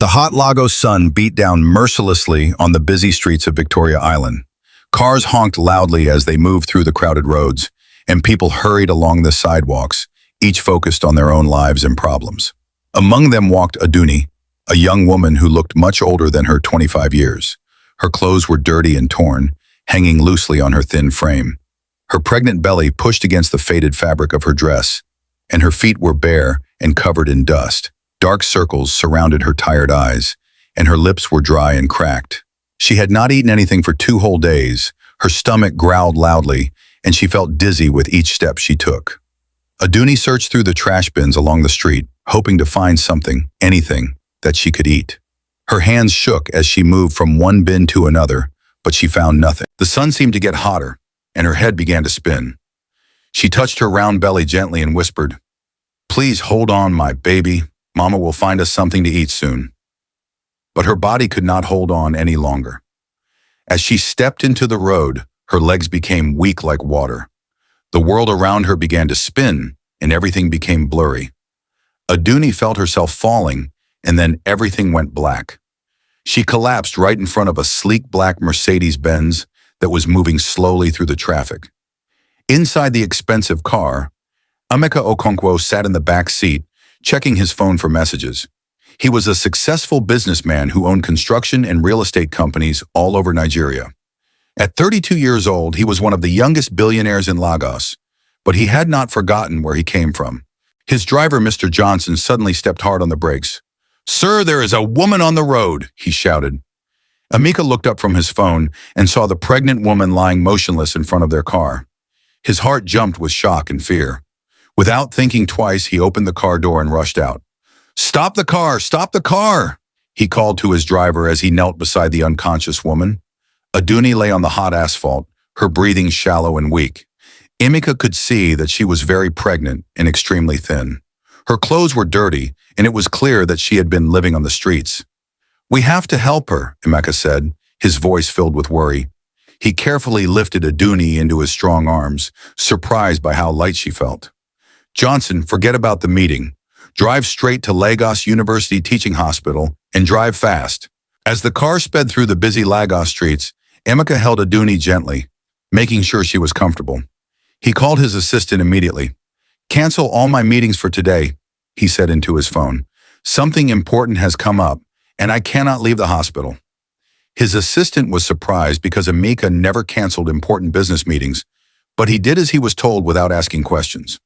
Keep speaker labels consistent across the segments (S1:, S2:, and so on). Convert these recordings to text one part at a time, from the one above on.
S1: The hot Lagos sun beat down mercilessly on the busy streets of Victoria Island. Cars honked loudly as they moved through the crowded roads, and people hurried along the sidewalks, each focused on their own lives and problems. Among them walked Adunni, a young woman who looked much older than her 25 years. Her clothes were dirty and torn, hanging loosely on her thin frame. Her pregnant belly pushed against the faded fabric of her dress, and her feet were bare and covered in dust. Dark circles surrounded her tired eyes, and her lips were dry and cracked. She had not eaten anything for 2 whole days. Her stomach growled loudly, and she felt dizzy with each step she took. Adunni searched through the trash bins along the street, hoping to find something, anything, that she could eat. Her hands shook as she moved from one bin to another, but she found nothing. The sun seemed to get hotter, and her head began to spin. She touched her round belly gently and whispered, "Please hold on, my baby. Mama will find us something to eat soon." But her body could not hold on any longer. As she stepped into the road, her legs became weak like water. The world around her began to spin, and everything became blurry. Adunni felt herself falling, and then everything went black. She collapsed right in front of a sleek black Mercedes-Benz that was moving slowly through the traffic. Inside the expensive car, Emeka Okonkwo sat in the back seat, checking his phone for messages. He was a successful businessman who owned construction and real estate companies all over Nigeria. At 32 years old, he was one of the youngest billionaires in Lagos, but he had not forgotten where he came from. His driver, Mr. Johnson, suddenly stepped hard on the brakes. "Sir, there is a woman on the road," he shouted. Emeka looked up from his phone and saw the pregnant woman lying motionless in front of their car. His heart jumped with shock and fear. Without thinking twice, he opened the car door and rushed out. "Stop the car! Stop the car!" he called to his driver as he knelt beside the unconscious woman. Adunni lay on the hot asphalt, her breathing shallow and weak. Emeka could see that she was very pregnant and extremely thin. Her clothes were dirty, and it was clear that she had been living on the streets. "We have to help her," Emeka said, his voice filled with worry. He carefully lifted Adunni into his strong arms, surprised by how light she felt. "Johnson, forget about the meeting. Drive straight to Lagos University Teaching Hospital and drive fast." As the car sped through the busy Lagos streets, Emeka held Adunni gently, making sure she was comfortable. He called his assistant immediately. "Cancel all my meetings for today," he said into his phone. "Something important has come up, and I cannot leave the hospital." His assistant was surprised because Emeka never canceled important business meetings, but he did as he was told without asking questions.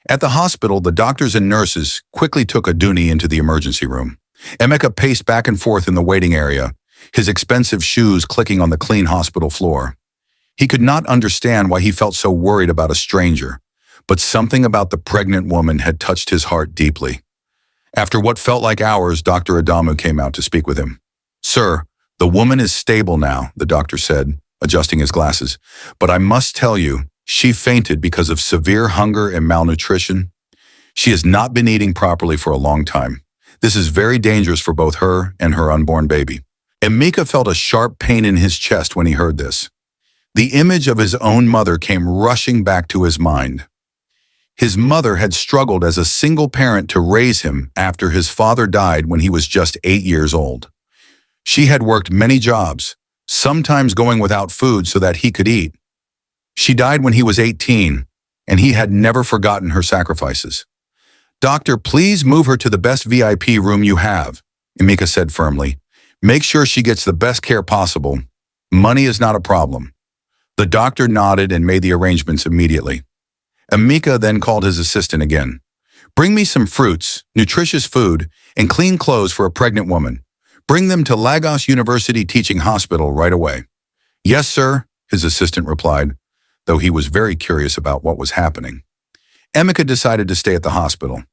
S1: At the hospital, the doctors and nurses quickly took Adunni into the emergency room. Emeka paced back and forth in the waiting area, his expensive shoes clicking on the clean hospital floor. He could not understand why he felt so worried about a stranger, but something about the pregnant woman had touched his heart deeply. After what felt like hours, Dr. Adamu came out to speak with him. "Sir, the woman is stable now," the doctor said, adjusting his glasses. "But I must tell you, she fainted because of severe hunger and malnutrition. She has not been eating properly for a long time. This is very dangerous for both her and her unborn baby." Emeka felt a sharp pain in his chest when he heard this. The image of his own mother came rushing back to his mind. His mother had struggled as a single parent to raise him after his father died when he was just 8 years old. She had worked many jobs, sometimes going without food so that he could eat. She died when he was 18, and he had never forgotten her sacrifices. "Doctor, please move her to the best VIP room you have," Emeka said firmly. "Make sure she gets the best care possible. Money is not a problem." The doctor nodded and made the arrangements immediately. Emeka then called his assistant again. "Bring me some fruits, nutritious food, and clean clothes for a pregnant woman. Bring them to Lagos University Teaching Hospital right away." "Yes, sir," his assistant replied, though he was very curious about what was happening. Emeka decided to stay at the hospital.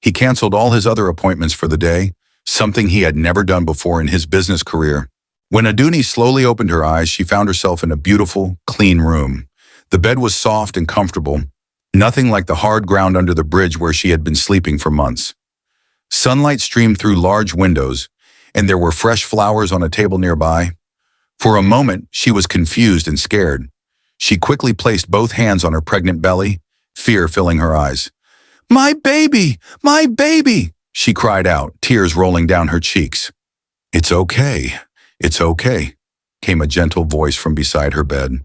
S1: He canceled all his other appointments for the day, something he had never done before in his business career. When Adunni slowly opened her eyes, she found herself in a beautiful, clean room. The bed was soft and comfortable, nothing like the hard ground under the bridge where she had been sleeping for months. Sunlight streamed through large windows, and there were fresh flowers on a table nearby. For a moment, she was confused and scared. She quickly placed both hands on her pregnant belly, fear filling her eyes. "My baby! My baby!" she cried out, tears rolling down her cheeks. "It's okay. It's okay," came a gentle voice from beside her bed.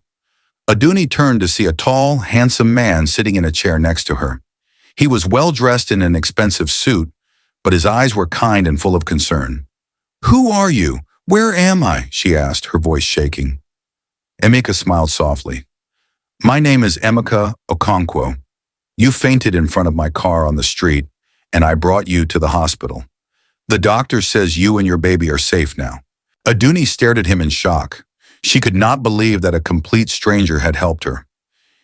S1: Adunni turned to see a tall, handsome man sitting in a chair next to her. He was well-dressed in an expensive suit, but his eyes were kind and full of concern. "Who are you? Where am I?" she asked, her voice shaking. Emeka smiled softly. "My name is Emeka Okonkwo. You fainted in front of my car on the street, and I brought you to the hospital. The doctor says you and your baby are safe now." Adunni stared at him in shock. She could not believe that a complete stranger had helped her.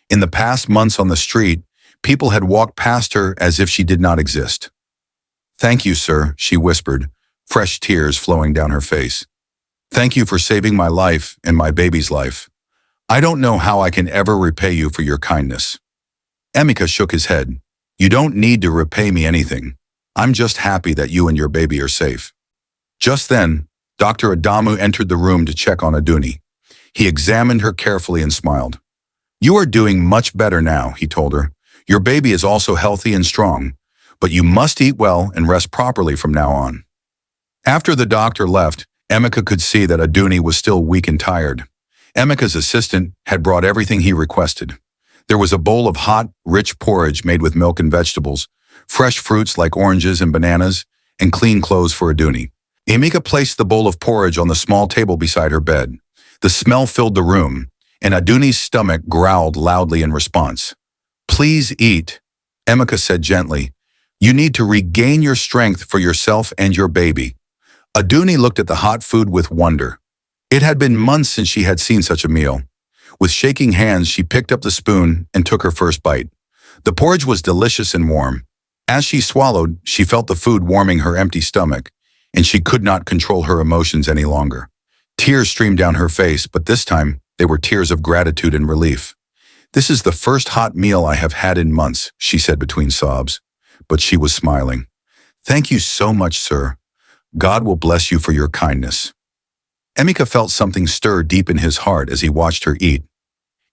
S1: In the past months on the street, people had walked past her as if she did not exist. "Thank you, sir," she whispered, fresh tears flowing down her face. "Thank you for saving my life and my baby's life. I don't know how I can ever repay you for your kindness." Emeka shook his head. "You don't need to repay me anything. I'm just happy that you and your baby are safe." Just then, Dr. Adamu entered the room to check on Adunni. He examined her carefully and smiled. "You are doing much better now," he told her. "Your baby is also healthy and strong, but you must eat well and rest properly from now on." After the doctor left, Emeka could see that Adunni was still weak and tired. Emeka's assistant had brought everything he requested. There was a bowl of hot, rich porridge made with milk and vegetables, fresh fruits like oranges and bananas, and clean clothes for Adunni. Emeka placed the bowl of porridge on the small table beside her bed. The smell filled the room, and Adunni's stomach growled loudly in response. "Please eat," Emeka said gently. "You need to regain your strength for yourself and your baby." Adunni looked at the hot food with wonder. It had been months since she had seen such a meal. With shaking hands, she picked up the spoon and took her first bite. The porridge was delicious and warm. As she swallowed, she felt the food warming her empty stomach, and she could not control her emotions any longer. Tears streamed down her face, but this time they were tears of gratitude and relief. "This is the first hot meal I have had in months," she said between sobs, but she was smiling. "Thank you so much, sir. God will bless you for your kindness." Emeka felt something stir deep in his heart as he watched her eat.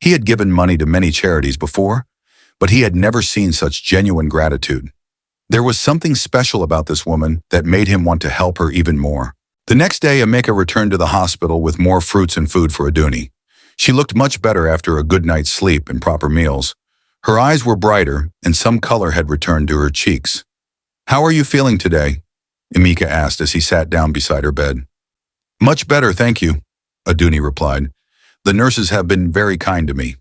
S1: He had given money to many charities before, but he had never seen such genuine gratitude. There was something special about this woman that made him want to help her even more. The next day, Emeka returned to the hospital with more fruits and food for Adunni. She looked much better after a good night's sleep and proper meals. Her eyes were brighter, and some color had returned to her cheeks. "How are you feeling today?" Emeka asked as he sat down beside her bed. "Much better, thank you," Adunni replied. "The nurses have been very kind to me."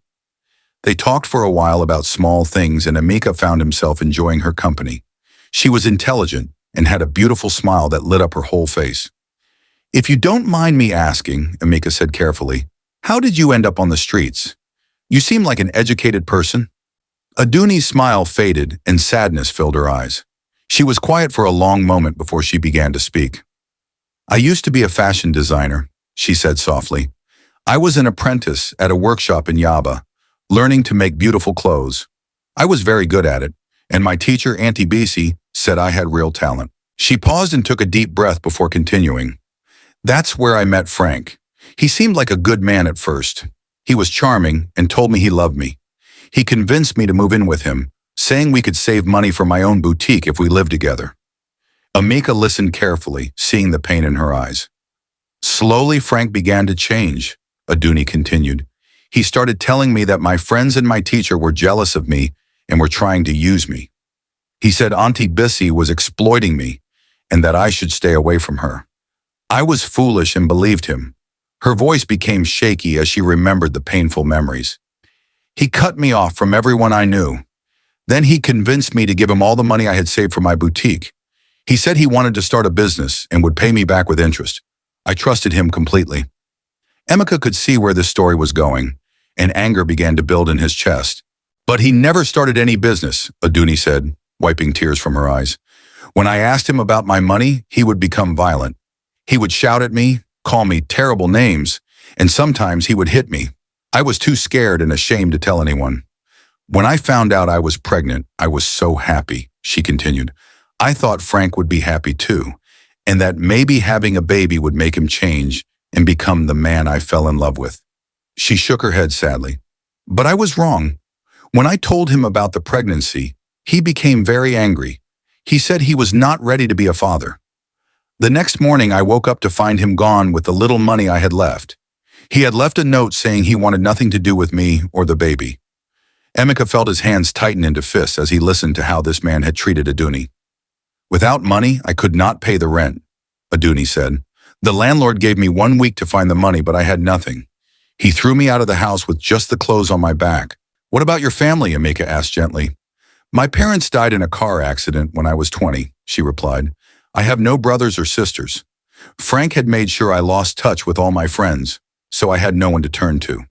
S1: They talked for a while about small things, and Emeka found himself enjoying her company. She was intelligent and had a beautiful smile that lit up her whole face. "If you don't mind me asking," Emeka said carefully, "how did you end up on the streets? You seem like an educated person." Adunni's smile faded and sadness filled her eyes. She was quiet for a long moment before she began to speak. "I used to be a fashion designer," she said softly. "I was an apprentice at a workshop in Yaba, learning to make beautiful clothes. I was very good at it, and my teacher, Auntie Bisi, said I had real talent." She paused and took a deep breath before continuing. "That's where I met Frank. He seemed like a good man at first. He was charming and told me he loved me. He convinced me to move in with him, saying we could save money for my own boutique if we lived together." Emeka listened carefully, seeing the pain in her eyes. "Slowly, Frank began to change," Adunni continued. "He started telling me that my friends and my teacher were jealous of me and were trying to use me. He said Auntie Bissy was exploiting me and that I should stay away from her. I was foolish and believed him." Her voice became shaky as she remembered the painful memories. "He cut me off from everyone I knew. Then he convinced me to give him all the money I had saved for my boutique. He said he wanted to start a business and would pay me back with interest. I trusted him completely." Emeka could see where this story was going, and anger began to build in his chest. "But he never started any business," Adunni said, wiping tears from her eyes. "When I asked him about my money, he would become violent. He would shout at me, call me terrible names, and sometimes he would hit me. I was too scared and ashamed to tell anyone. When I found out I was pregnant, I was so happy," she continued. "I thought Frank would be happy too, and that maybe having a baby would make him change and become the man I fell in love with." She shook her head sadly. "But I was wrong. When I told him about the pregnancy, he became very angry. He said he was not ready to be a father. The next morning, I woke up to find him gone with the little money I had left. He had left a note saying he wanted nothing to do with me or the baby. Emeka felt his hands tighten into fists as he listened to how this man had treated Adunni. Without money, I could not pay the rent, Adunni said. The landlord gave me 1 week to find the money, but I had nothing. He threw me out of the house with just the clothes on my back. What about your family? Emeka asked gently. My parents died in a car accident when I was 20, she replied. I have no brothers or sisters. Frank had made sure I lost touch with all my friends, so I had no one to turn to.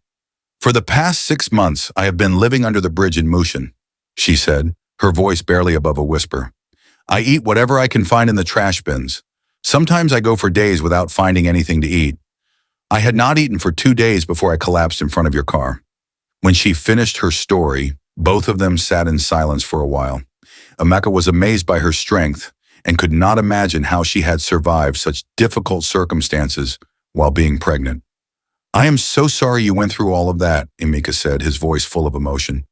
S1: For the past 6 months, I have been living under the bridge in Mushin, she said, her voice barely above a whisper. I eat whatever I can find in the trash bins. Sometimes I go for days without finding anything to eat. I had not eaten for 2 days before I collapsed in front of your car. When she finished her story, both of them sat in silence for a while. Emeka was amazed by her strength and could not imagine how she had survived such difficult circumstances while being pregnant. I am so sorry you went through all of that, Emeka said, his voice full of emotion.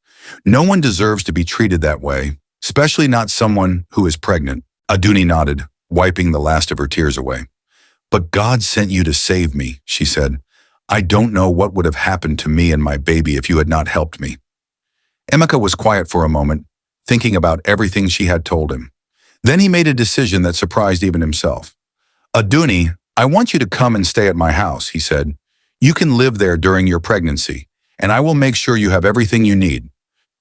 S1: No one deserves to be treated that way, especially not someone who is pregnant. Adunni nodded, wiping the last of her tears away. But God sent you to save me, she said. I don't know what would have happened to me and my baby if you had not helped me. Emeka was quiet for a moment, thinking about everything she had told him. Then he made a decision that surprised even himself. Adunni, I want you to come and stay at my house, he said. You can live there during your pregnancy, and I will make sure you have everything you need.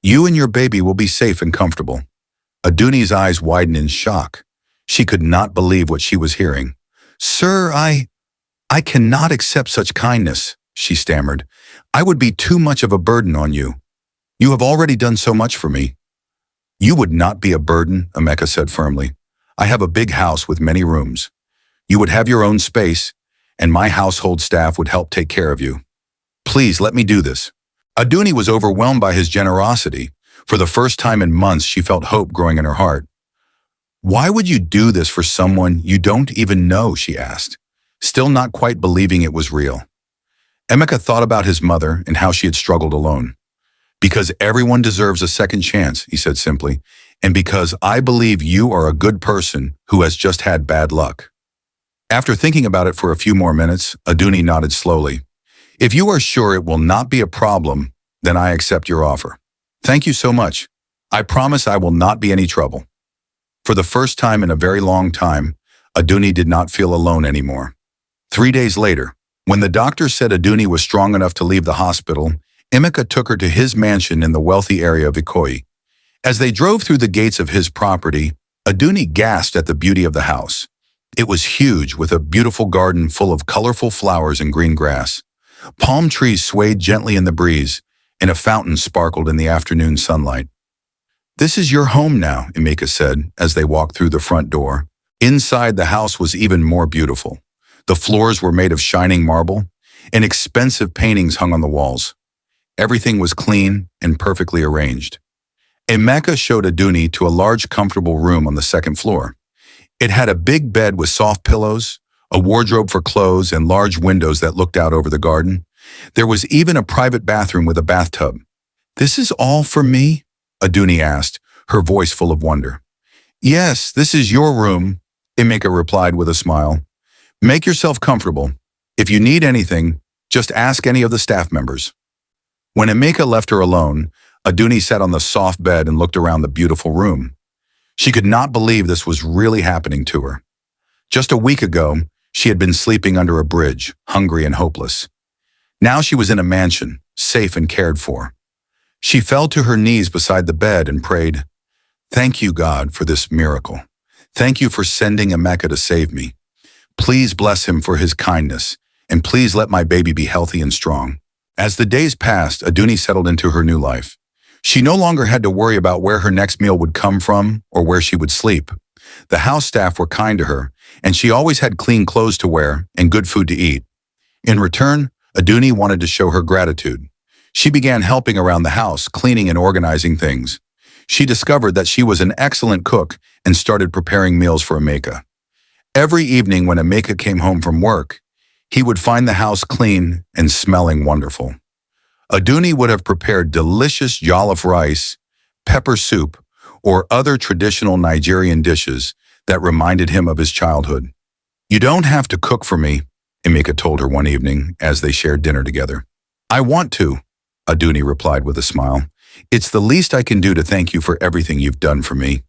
S1: You and your baby will be safe and comfortable. Adunni's eyes widened in shock. She could not believe what she was hearing. Sir, I cannot accept such kindness, she stammered. I would be too much of a burden on you. You have already done so much for me. You would not be a burden, Emeka said firmly. I have a big house with many rooms. You would have your own space, and my household staff would help take care of you. Please let me do this. Adunni was overwhelmed by his generosity. For the first time in months, she felt hope growing in her heart. Why would you do this for someone you don't even know, she asked, still not quite believing it was real. Emeka thought about his mother and how she had struggled alone. Because everyone deserves a second chance, he said simply, and because I believe you are a good person who has just had bad luck. After thinking about it for a few more minutes, Adunni nodded slowly. If you are sure it will not be a problem, then I accept your offer. Thank you so much. I promise I will not be any trouble. For the first time in a very long time, Adunni did not feel alone anymore. 3 days later, when the doctor said Adunni was strong enough to leave the hospital, Emeka took her to his mansion in the wealthy area of Ikoyi. As they drove through the gates of his property, Adunni gasped at the beauty of the house. It was huge, with a beautiful garden full of colorful flowers and green grass. Palm trees swayed gently in the breeze, and a fountain sparkled in the afternoon sunlight. This is your home now, Emeka said as they walked through the front door. Inside, the house was even more beautiful. The floors were made of shining marble, and expensive paintings hung on the walls. Everything was clean and perfectly arranged. Emeka showed Adunni to a large, comfortable room on the second floor. It had a big bed with soft pillows, a wardrobe for clothes, and large windows that looked out over the garden. There was even a private bathroom with a bathtub. This is all for me? Adunni asked, her voice full of wonder. Yes, this is your room, Emeka replied with a smile. Make yourself comfortable. If you need anything, just ask any of the staff members. When Emeka left her alone, Adunni sat on the soft bed and looked around the beautiful room. She could not believe this was really happening to her. Just a week ago, she had been sleeping under a bridge, hungry and hopeless. Now she was in a mansion, safe and cared for. She fell to her knees beside the bed and prayed, Thank you, God, for this miracle. Thank you for sending Emeka to save me. Please bless him for his kindness, and please let my baby be healthy and strong. As the days passed, Adunni settled into her new life. She no longer had to worry about where her next meal would come from or where she would sleep. The house staff were kind to her, and she always had clean clothes to wear and good food to eat. In return, Adunni wanted to show her gratitude. She began helping around the house, cleaning and organizing things. She discovered that she was an excellent cook and started preparing meals for Emeka. Every evening when Emeka came home from work, he would find the house clean and smelling wonderful. Adunni would have prepared delicious jollof rice, pepper soup, or other traditional Nigerian dishes that reminded him of his childhood. "You don't have to cook for me," Emeka told her one evening as they shared dinner together. "I want to," Adunni replied with a smile. "It's the least I can do to thank you for everything you've done for me."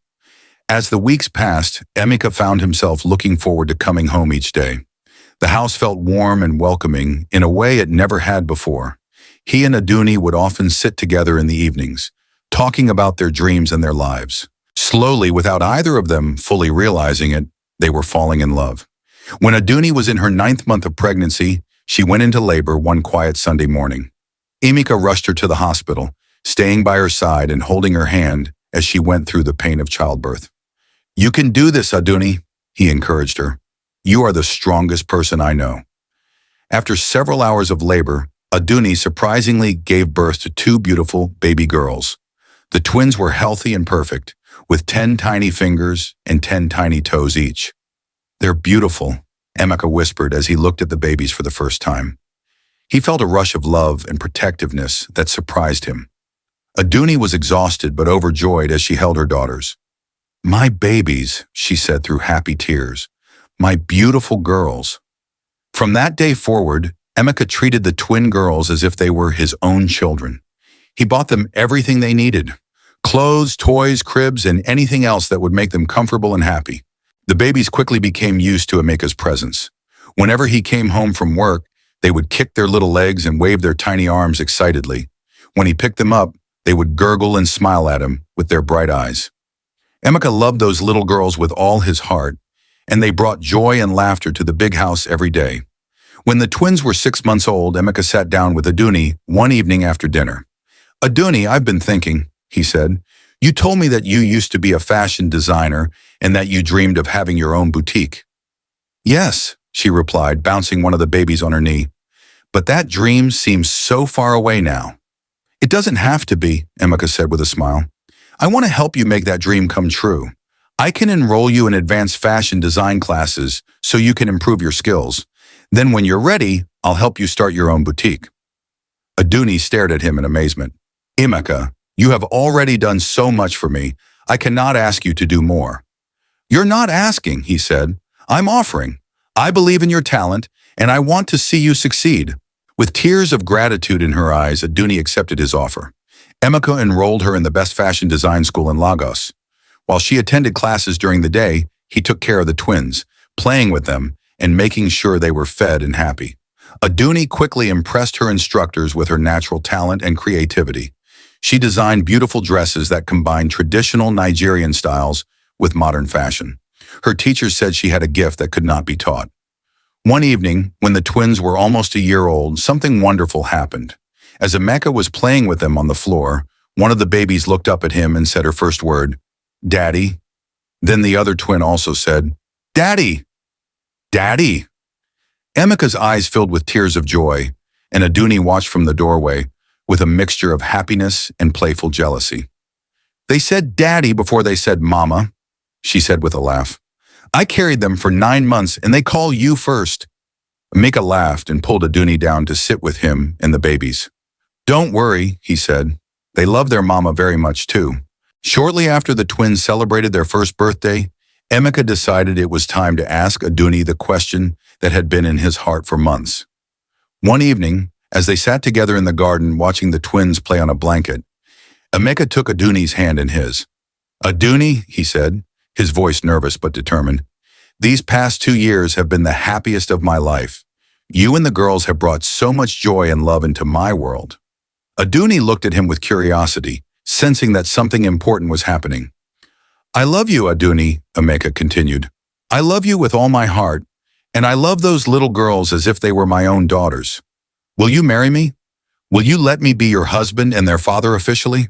S1: As the weeks passed, Emeka found himself looking forward to coming home each day. The house felt warm and welcoming in a way it never had before. He and Adunni would often sit together in the evenings, talking about their dreams and their lives. Slowly, without either of them fully realizing it, they were falling in love. When Adunni was in her 9th month of pregnancy, she went into labor one quiet Sunday morning. Emeka rushed her to the hospital, staying by her side and holding her hand as she went through the pain of childbirth. "You can do this, Adunni," he encouraged her. "You are the strongest person I know." After several hours of labor, Adunni surprisingly gave birth to 2 beautiful baby girls. The twins were healthy and perfect, with 10 tiny fingers and 10 tiny toes each. "They're beautiful," Emeka whispered as he looked at the babies for the first time. He felt a rush of love and protectiveness that surprised him. Adunni was exhausted but overjoyed as she held her daughters. "My babies," she said through happy tears. "My beautiful girls." From that day forward, Emeka treated the twin girls as if they were his own children. He bought them everything they needed: clothes, toys, cribs, and anything else that would make them comfortable and happy. The babies quickly became used to Emeka's presence. Whenever he came home from work, they would kick their little legs and wave their tiny arms excitedly. When he picked them up, they would gurgle and smile at him with their bright eyes. Emeka loved those little girls with all his heart, and they brought joy and laughter to the big house every day. When the twins were 6 months old, Emeka sat down with Adunni one evening after dinner. "Adunni, I've been thinking," he said. "You told me that you used to be a fashion designer and that you dreamed of having your own boutique." "Yes," she replied, bouncing one of the babies on her knee. "But that dream seems so far away now." "It doesn't have to be," Emeka said with a smile. "I want to help you make that dream come true. I can enroll you in advanced fashion design classes so you can improve your skills. Then when you're ready, I'll help you start your own boutique." Adunni stared at him in amazement. "Emeka, you have already done so much for me. I cannot ask you to do more." "You're not asking," he said. "I'm offering. I believe in your talent, and I want to see you succeed." With tears of gratitude in her eyes, Adunni accepted his offer. Emeka enrolled her in the best fashion design school in Lagos. While she attended classes during the day, he took care of the twins, playing with them and making sure they were fed and happy. Adunni quickly impressed her instructors with her natural talent and creativity. She designed beautiful dresses that combined traditional Nigerian styles with modern fashion. Her teachers said she had a gift that could not be taught. One evening, when the twins were almost a year old, something wonderful happened. As Emeka was playing with them on the floor, one of the babies looked up at him and said her first word, "Daddy." Then the other twin also said, "Daddy! Daddy!" Emeka's eyes filled with tears of joy, and Adunni watched from the doorway with a mixture of happiness and playful jealousy. "They said Daddy before they said Mama," she said with a laugh. "I carried them for 9 months and they call you first." Emeka laughed and pulled Adunni down to sit with him and the babies. "Don't worry," he said. "They love their mama very much too." Shortly after the twins celebrated their first birthday, Emeka decided it was time to ask Adunni the question that had been in his heart for months. One evening, as they sat together in the garden watching the twins play on a blanket, Emeka took Adunni's hand in his. "Adunni," he said, his voice nervous but determined, "these past 2 years have been the happiest of my life. You and the girls have brought so much joy and love into my world." Adunni looked at him with curiosity, sensing that something important was happening. "I love you, Adunni," Emeka continued. "I love you with all my heart, and I love those little girls as if they were my own daughters. Will you marry me? Will you let me be your husband and their father officially?"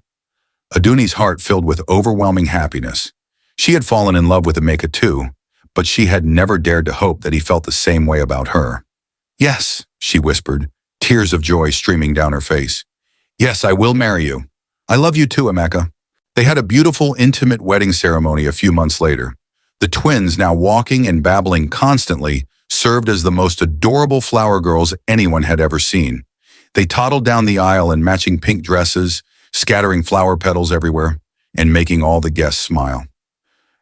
S1: Adunni's heart filled with overwhelming happiness. She had fallen in love with Emeka too, but she had never dared to hope that he felt the same way about her. "Yes," she whispered, tears of joy streaming down her face. "Yes, I will marry you. I love you too, Emeka." They had a beautiful, intimate wedding ceremony a few months later. The twins, now walking and babbling constantly, served as the most adorable flower girls anyone had ever seen. They toddled down the aisle in matching pink dresses, scattering flower petals everywhere. and making all the guests smile.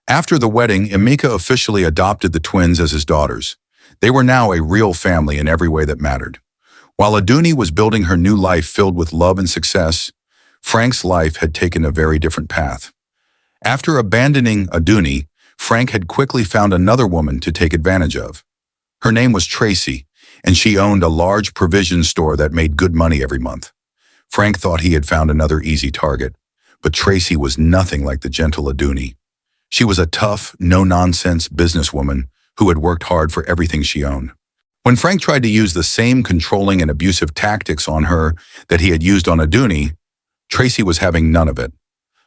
S1: After the wedding, Amika officially adopted the twins as his daughters. They were now a real family in every way that mattered. While Adunni was building her new life filled with love and success, Frank's life had taken a very different path. After abandoning Adunni, Frank had quickly found another woman to take advantage of. Her name was Tracy, and she owned a large provision store that made good money every month. Frank thought he had found another easy target, but Tracy was nothing like the gentle Adunni. She was a tough, no-nonsense businesswoman who had worked hard for everything she owned. When Frank tried to use the same controlling and abusive tactics on her that he had used on Adunni, Tracy was having none of it.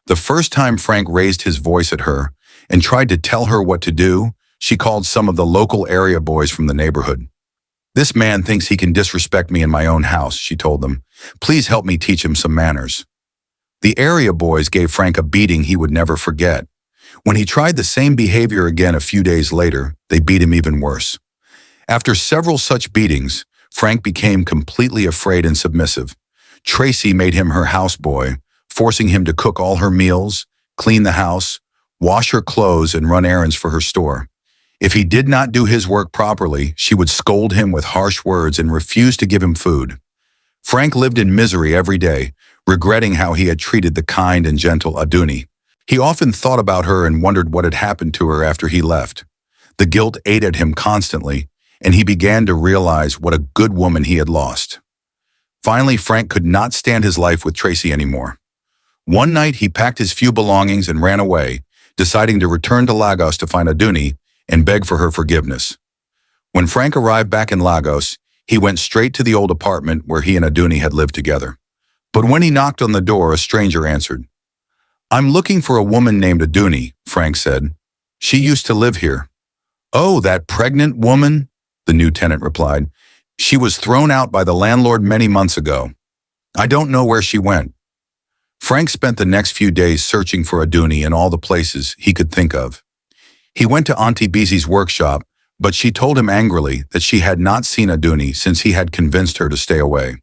S1: The first time Frank raised his voice at her and tried to tell her what to do, she called some of the local area boys from the neighborhood. "This man thinks he can disrespect me in my own house," she told them. "Please help me teach him some manners." The area boys gave Frank a beating he would never forget. When he tried the same behavior again a few days later, they beat him even worse. After several such beatings, Frank became completely afraid and submissive. Tracy made him her houseboy, forcing him to cook all her meals, clean the house, wash her clothes, and run errands for her store. If he did not do his work properly, she would scold him with harsh words and refuse to give him food. Frank lived in misery every day, regretting how he had treated the kind and gentle Adunni. He often thought about her and wondered what had happened to her after he left. The guilt ate at him constantly, and he began to realize what a good woman he had lost. Finally, Frank could not stand his life with Tracy anymore. One night, he packed his few belongings and ran away, deciding to return to Lagos to find Adunni and beg for her forgiveness. When Frank arrived back in Lagos, he went straight to the old apartment where he and Adunni had lived together. But when he knocked on the door, a stranger answered. "I'm looking for a woman named Adunni," Frank said. "She used to live here." "Oh, that pregnant woman?" the new tenant replied. "She was thrown out by the landlord many months ago. I don't know where she went." Frank spent the next few days searching for Adunni in all the places he could think of. He went to Auntie Bessie's workshop, but she told him angrily that she had not seen Adunni since he had convinced her to stay away.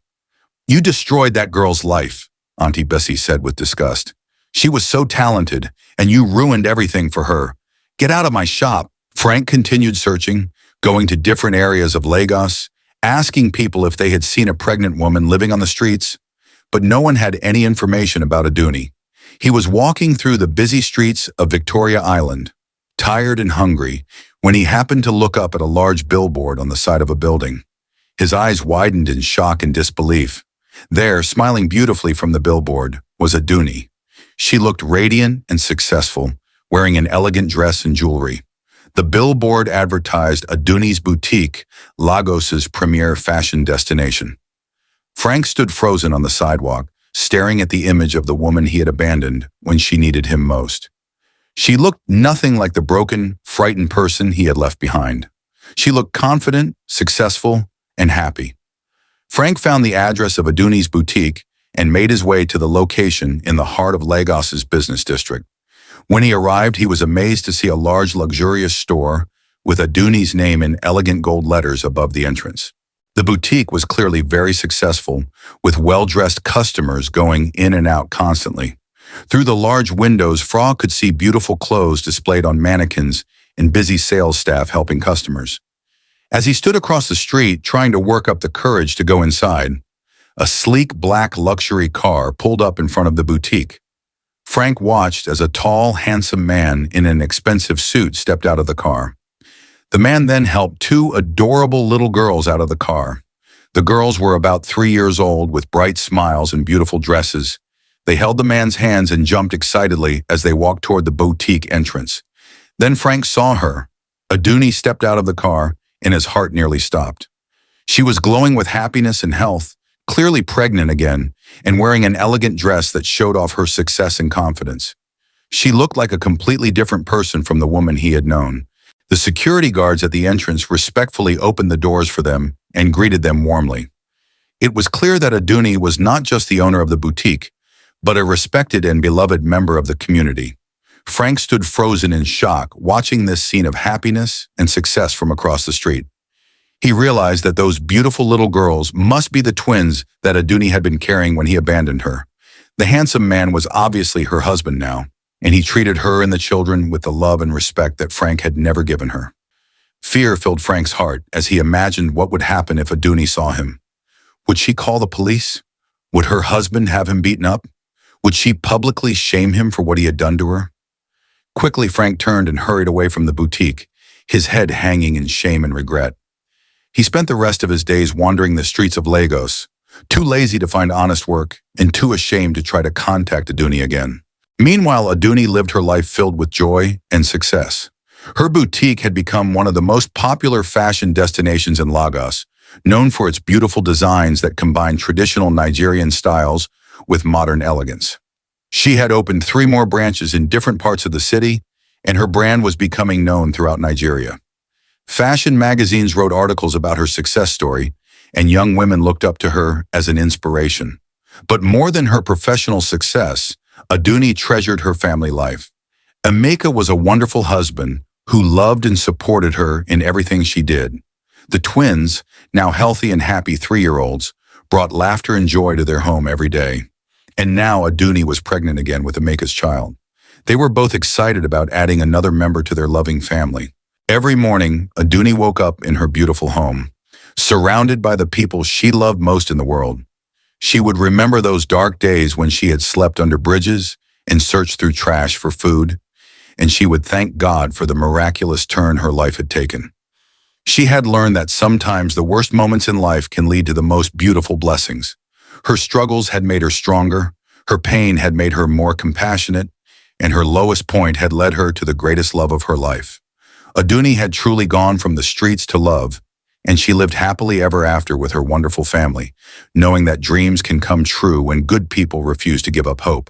S1: "You destroyed that girl's life," Auntie Bessie said with disgust. "She was so talented, and you ruined everything for her. Get out of my shop." Frank continued searching, going to different areas of Lagos, asking people if they had seen a pregnant woman living on the streets, but no one had any information about Adunni. He was walking through the busy streets of Victoria Island, tired and hungry, when he happened to look up at a large billboard on the side of a building. His eyes widened in shock and disbelief. There, smiling beautifully from the billboard, was Adunni. She looked radiant and successful, wearing an elegant dress and jewelry. The billboard advertised Adunni's boutique, Lagos's premier fashion destination. Frank stood frozen on the sidewalk, staring at the image of the woman he had abandoned when she needed him most. She looked nothing like the broken, frightened person he had left behind. She looked confident, successful, and happy. Frank found the address of Adunni's boutique and made his way to the location in the heart of Lagos's business district. When he arrived, he was amazed to see a large, luxurious store with Adunni's name in elegant gold letters above the entrance. The boutique was clearly very successful, with well-dressed customers going in and out constantly. Through the large windows, Frank could see beautiful clothes displayed on mannequins and busy sales staff helping customers. As he stood across the street, trying to work up the courage to go inside, a sleek black luxury car pulled up in front of the boutique. Frank watched as a tall, handsome man in an expensive suit stepped out of the car. The man then helped two adorable little girls out of the car. The girls were about 3 years old with bright smiles and beautiful dresses. They held the man's hands and jumped excitedly as they walked toward the boutique entrance. Then Frank saw her. Adunni stepped out of the car, and his heart nearly stopped. She was glowing with happiness and health, clearly pregnant again, and wearing an elegant dress that showed off her success and confidence. She looked like a completely different person from the woman he had known. The security guards at the entrance respectfully opened the doors for them and greeted them warmly. It was clear that Adunni was not just the owner of the boutique, but a respected and beloved member of the community. Frank stood frozen in shock, watching this scene of happiness and success from across the street. He realized that those beautiful little girls must be the twins that Adunni had been carrying when he abandoned her. The handsome man was obviously her husband now. and he treated her and the children with the love and respect that Frank had never given her. Fear filled Frank's heart as he imagined what would happen if Adunni saw him. Would she call the police? Would her husband have him beaten up? Would she publicly shame him for what he had done to her? Quickly, Frank turned and hurried away from the boutique, his head hanging in shame and regret. He spent the rest of his days wandering the streets of Lagos, too lazy to find honest work and too ashamed to try to contact Adunni again. Meanwhile, Adunni lived her life filled with joy and success. Her boutique had become one of the most popular fashion destinations in Lagos, known for its beautiful designs that combine traditional Nigerian styles with modern elegance. She had opened 3 more branches in different parts of the city, and her brand was becoming known throughout Nigeria. Fashion magazines wrote articles about her success story, and young women looked up to her as an inspiration. But more than her professional success, Adunni treasured her family life. Amina was a wonderful husband who loved and supported her in everything she did. The twins, now healthy and happy 3-year-olds, brought laughter and joy to their home every day. And now Adunni was pregnant again with Amina's child. They were both excited about adding another member to their loving family. Every morning, Adunni woke up in her beautiful home, surrounded by the people she loved most in the world. She would remember those dark days when she had slept under bridges and searched through trash for food, and she would thank God for the miraculous turn her life had taken. She had learned that sometimes the worst moments in life can lead to the most beautiful blessings. Her struggles had made her stronger, her pain had made her more compassionate, and her lowest point had led her to the greatest love of her life. Adunni had truly gone from the streets to love, and she lived happily ever after with her wonderful family, knowing that dreams can come true when good people refuse to give up hope.